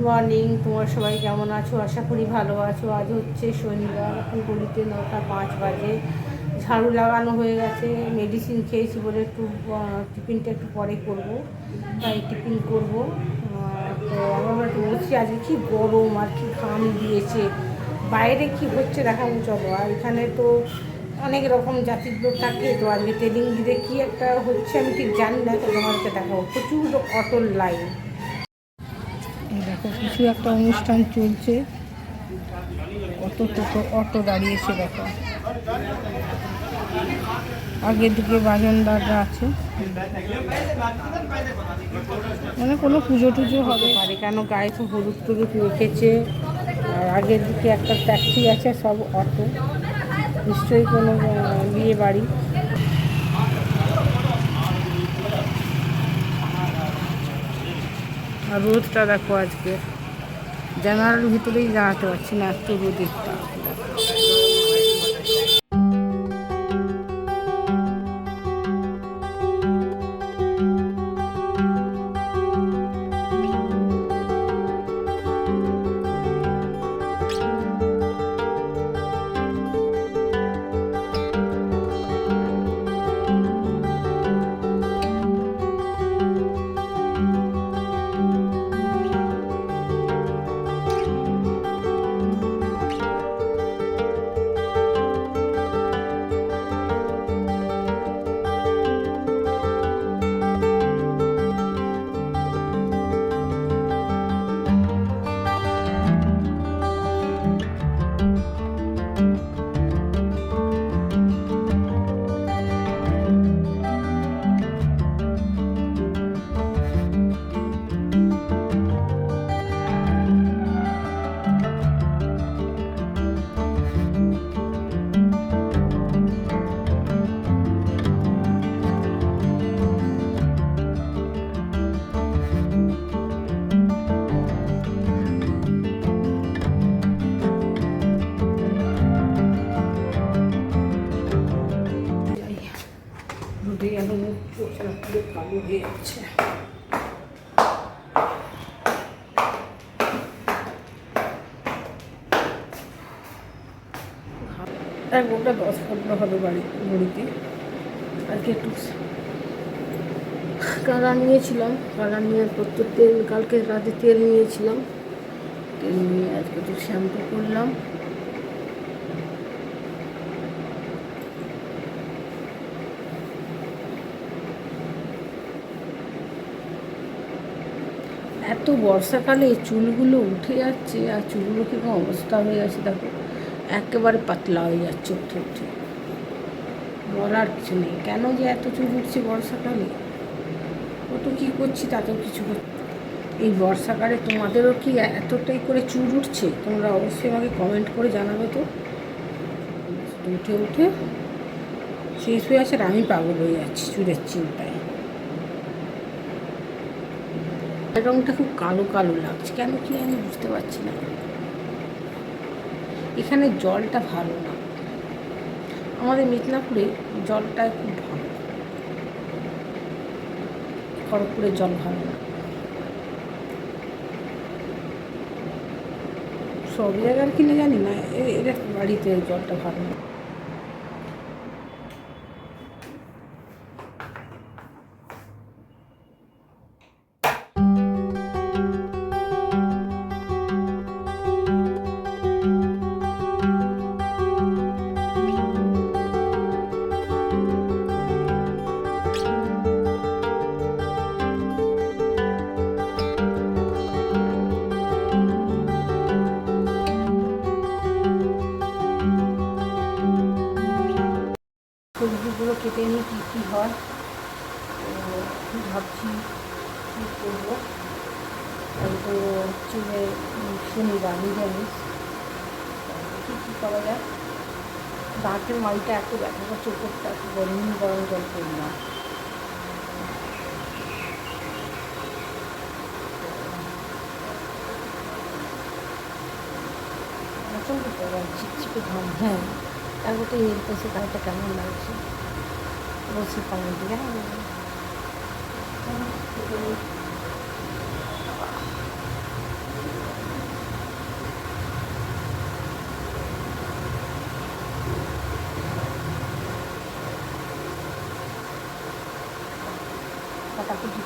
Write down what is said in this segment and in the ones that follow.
Morning, তোমার সবাই কেমন আছো? আশা করি ভালো আছো। আজ হচ্ছে শনিবার, এখন ঘড়িতে 9টা 5 বাজে। ঝাড়ু লাগানো হয়ে গেছে, মেডিসিন খেয়েছি বলে একটু টিফিনটা একটু পরে করব, তাই টিফিন করব। তো আমরা একটু বলছি আজকে কি গরম আর কি ঘাম দিয়েছে, বাইরে কি হচ্ছে দেখাবো চলো। আর এখানে তো অনেক রকম জাতির লোক থাকে, তো আজকে ট্রেনিং দিতে কী একটা হচ্ছে আমি ঠিক জানি না, তো তোমাদেরকে দেখাবো। প্রচুর অটোর লাইন, দেখো কিছু একটা অনুষ্ঠান চলছে, অটো টোটো অটো দাঁড়িয়েছে দেখো। আগের দিকে বাজনদাররা আছে, মানে কোনো পুজো টুজো হবে পারে, কেন গায়ে তো হলুদ টুলুদ রেখেছে। আর আগের দিকে একটা ট্যাক্সি আছে, সব অটো, নিশ্চয়ই কোনো বিয়ে বাড়ি। আর রোদটা দেখো আজকে, জানালার ভিতরেই দাঁড়াতে পারছি না, এত রোদের তাপ। রোদে গেল পুরো কালো হয়ে যাচ্ছে। এক গোটা 10-15 হবে বাড়িতে। আজকে একটু কাড়া নিয়েছিলাম, কাড়া নিয়ে প্রত্যেক তেল, কালকে রাতে তেল নিয়েছিলাম, তেল নিয়ে আজকে একটু শ্যাম্পু করলাম। এত বর্ষাকালে চুলগুলো উঠে যাচ্ছে, আর চুলগুলো কীরকম অবস্থা হয়ে গেছে দেখো, একেবারে পাতলা হয়ে যাচ্ছে উঠে। বলার কিছু নেই, কেন যে এত চুল উঠছে বর্ষাকালে, কত কী করছি তাতেও কিছু হচ্ছে। এই বর্ষাকালে তোমাদেরও কি এতটাই করে চুল উঠছে? তোমরা অবশ্যই আমাকে কমেন্ট করে জানাবে তো। উঠে উঠে শেষ হয়ে আছে, আর আমি পাগল হয়ে যাচ্ছি চুলের চিন্তায়। রঙটা খুব কালো কালো লাগছে, কেন কি আমি বুঝতে পারছি না। এখানে জলটা ভালো না, আমাদের মিদনাপুরে জলটা খুব ভালো, খড়গপুরের জল ভালো না। সব জায়গার কিনে জানি না, এদের বাড়িতে জলটা ভালো না। সবজিগুলো কেটে নিই কী কী হয়, তো ভাবছি কী করবো। আমি তো চুলে শনিবার নিরামিষ, কী করা যায়। দাঁতের মাড়িটা এত ব্যথা করছে, উপরটা একটু গরম গরম জল করলাম। প্রচণ্ড গরম, ছিপছিপে ঘাম। হ্যাঁ, তারপর তো এর কাছে গাড়িটা কেমন লাগছে, বলছি পানি দিয়ে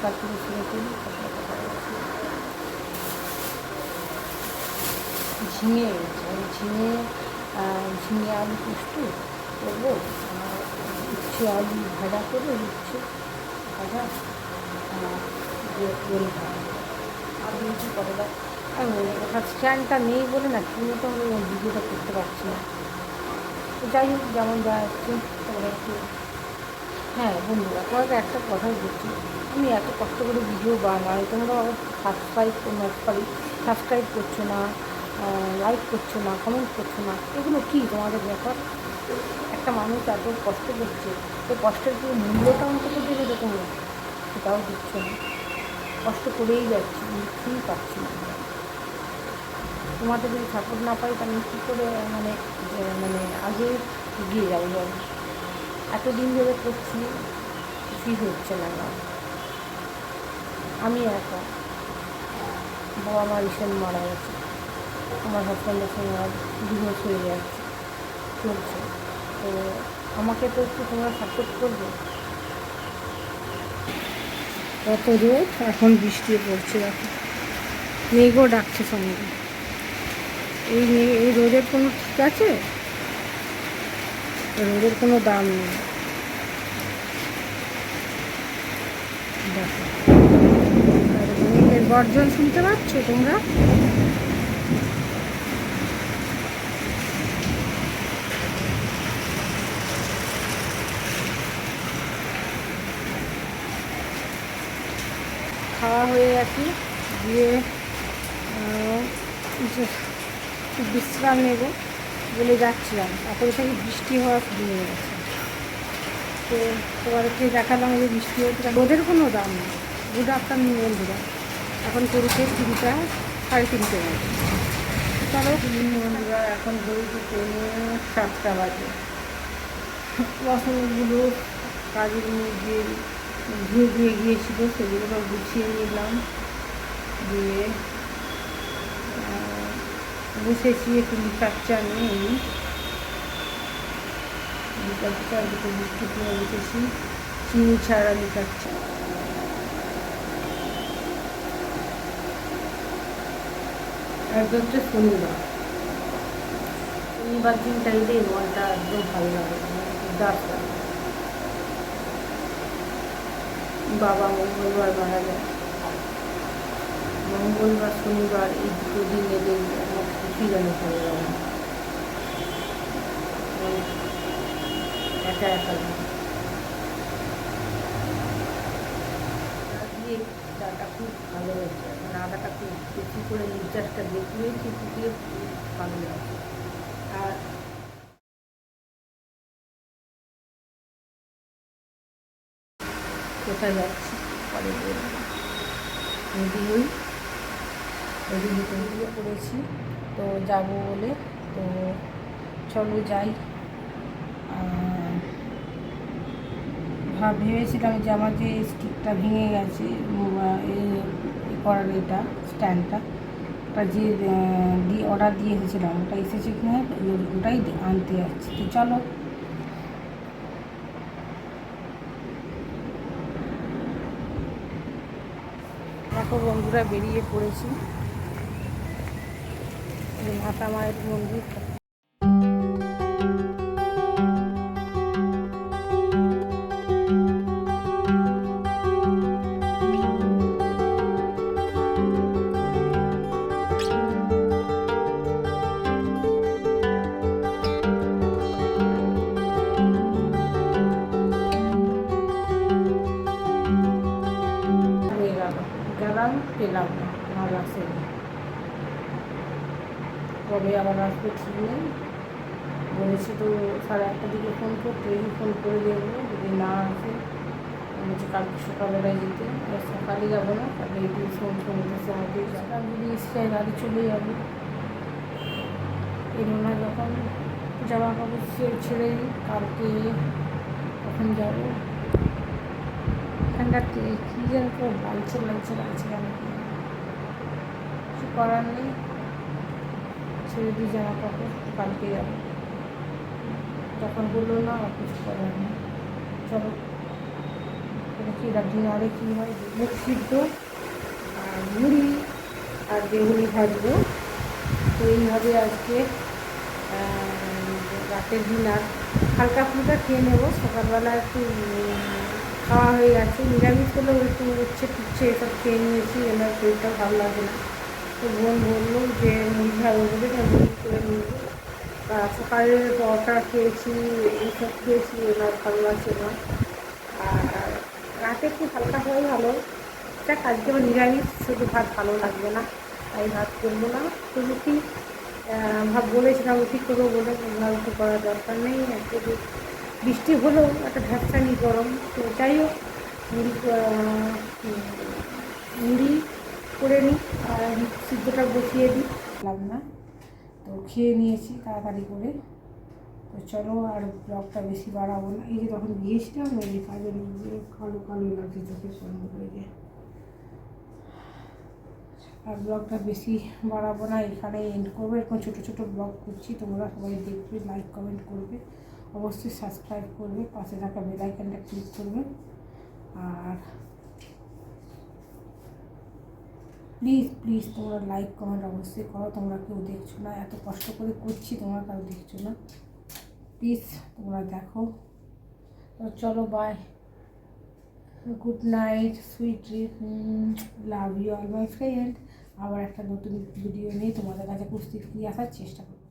পরিষ্কার করে ছেড়ে ফেলি, তারপরে কথা বলছি। ঝিঙে এনেছে, ওই ঝিঙে আলু পোস্ত করবো, আর উচ্ছে আলু ভাজা করবো, উচ্ছে ভাজা গোল আর কি করে দাও। আর ওখানে স্ট্যান্ডটা নেই বলে না কিনে তো আমি ভিডিওটা করতে পারছি না। যাই হোক, যেমন যা হচ্ছে তোমরা একটু, হ্যাঁ বন্ধুরা তোমাকে একটা কথাই বলছি, আমি এত কষ্ট করে ভিডিও বানাই, তোমরা আবার সাবস্ক্রাইব করছো না, লাইক করছো না, কমেন্ট করছো না, এগুলো কী তোমাদের ব্যাপার? একটা মানুষ এত কষ্ট করছে, তো কষ্টের কি মূল্যটা অন্তত দেবে তো তোমরা? সেটাও দিচ্ছ না, কষ্ট করেই যাচ্ছি কিন্তু কিছুই পাচ্ছি না। তোমাদের যদি সাপোর্ট না পাই তাহলে কী করে মানে আগে এগিয়ে যাবো বলো? এতদিন ধরে করছি, কিছুই হচ্ছে না। আমি একা, বাবা মা রিসেন্ট মারা গেছে, আমার হাজব্যান্ডের সঙ্গে আর ডিভোর্স হয়ে যাচ্ছে, চলছে। তো আমাকে তো একটু তোমরা সাপোর্ট করবে। কত রোদ, এখন বৃষ্টি পড়ছে, দেখো মেঘও ডাকছে সঙ্গে। এই রোদের কোনো ঠিক আছে? রোদের কোনো দাম নেই। দেখো মেঘের গর্জন শুনতে পাচ্ছ তোমরা? খাওয়া হয়ে গেছে, দিয়ে বিশ্রাম নেব বলে যাচ্ছিলাম, তারপরে থেকে বৃষ্টি হওয়া শুরু হয়ে গেছে। তো তোমাদেরকে দেখালাম যে বৃষ্টি হচ্ছে, রোদের কোনো দাম নেই। গুড আফটারনুন বন্ধুরা, এখন পড়েছে 3টা 3:30 বাজে। চলো বন্ধুরা, এখন ঘড়িতে 7টা বাজে। বাসনগুলো কাজের মধ্যে ধুয়ে গিয়েছিল, সেগুলো সব গুছিয়ে নিলাম, দিয়ে বসেছি একটু লিকার চা নিয়ে। লিকার চা দুটো বিস্কুট নিয়ে বসেছি, চিনি ছাড়া লিকার চা। আজকে হচ্ছে শনিবার দিনটা এলেই মনটা একদম ভালো লাগে, বাবা মঙ্গলবার মারা যায়, মঙ্গলবার শনিবার এই দুটো দিন এদের আমার কিছুই যেন ভালো লাগে না, একা একা লাগে। দিয়ে চাটা খুব ভালো হয়েছে, মানে আদাটা খুব বেশি করে নির্যাসটা দেখিয়েছি, ফুটিয়ে ভালো লাগছে। আর কোথায় যাচ্ছি পরে বলবো, রেডি হই, রেডি করেছি তো যাব বলে। তো চলো যাই। ভেবেছিলাম যে আমার যে স্টিকটা ভেঙে গেছে করার এটা স্ট্যান্ডটা, ওটা যে অর্ডার দিয়ে এসেছিলাম ওটা এসেছে কিনা ওটাই আনতে যাচ্ছি। তো চলো। দেখো বন্ধুরা, বেরিয়ে পড়েছি, মাতা মায়ের মন্দির। পেলাম না, মাল আসেনি, কবে আবার আসবে ঠিক নেই। বলেছি তো 1:30টার দিকে ফোন করতে, ফোন করে দেবো, যদি না আসে বলছি কালকে সকালবেলায় যেতে, সকালে যাবো না, তাহলে এই সন্ধ্যের সময় দিয়ে যাবো, যদি এসে গাড়ি চলে যাবে। এলো না যখন জামা কাপড় ছেড়ে কালকে তখন যাবো। এখানটাতে কী যেন তো লাগছে কেন, কিছু করার নেই, ছেড়ে দিই জামা কাপড়, কালকে যাবো। যখন বললো না আর কিছু করার নেই, চলো। করেছি। এটার জন্য অনেক কী হয়, মুখ সিদ্ধ আর মুড়ি আর বেগুনি ভাজবো। তো এইভাবে আজকে রাতের ডিনার হালকা ফুলকা খেয়ে নেবো। সকালবেলা একটু খাওয়া হয়ে গেছে, নিরামিষ করলেও একটু উচ্ছে টুচ্ছে এসব খেয়ে নিয়েছি, এবার শরীরটা ভালো লাগে না। তো বোন বললো যে মুড়ি খাবো বলে, মুড়ি করে নিয়ে সকালে পরোটা খেয়েছি, এইসব খেয়েছি, এবার ভালো লাগছে না। আর রাতে একটু হালকা হয়ে ভালো, যাক আজকে আবার নিরামিষ, শুধু ভাত ভালো লাগবে না, তাই ভাত করবো না। তো রুটি বলেছিলাম রুটি করবো বলে, রুটি করার দরকার নেই। একটু বৃষ্টি হলেও একটা ভ্যাপসানি গরম, তো যাই হোক মুড়ি করে নিই আর সিদ্ধটা বসিয়ে দিই না। তো খেয়ে নিয়েছি তাড়াতাড়ি করে। তো চলো আর ব্লগটা বেশি বাড়াবো না। এই যে তখন গিয়েছিলাম এই কাজের কালো কালো লাগছে চোখের সামনে হয়ে যায়। আর ব্লগটা বেশি বাড়াবো না, এখানে এন্ড করবো। এরকম ছোটো ছোটো ব্লগ করছি, তোমরা সবাই দেখবে, লাইক কমেন্ট করবে, অবশ্যই সাবস্ক্রাইব করবে, পাশে থাকা বেল আইকনটা ক্লিক করবে। আর প্লিজ প্লিজ তোমরা লাইক কমেন্ট অবশ্যই করো। তোমরা কেউ দেখছো না, এত কষ্ট করে করছি, তোমরা কেউ দেখছো না, প্লিজ তোমরা দেখো। তো চলো bye, good night, sweet dream, love you all my friend. আবার একটা নতুন ভিডিও নিয়ে তোমাদের কাছে উপস্থিত নিয়ে আসার চেষ্টা করবো।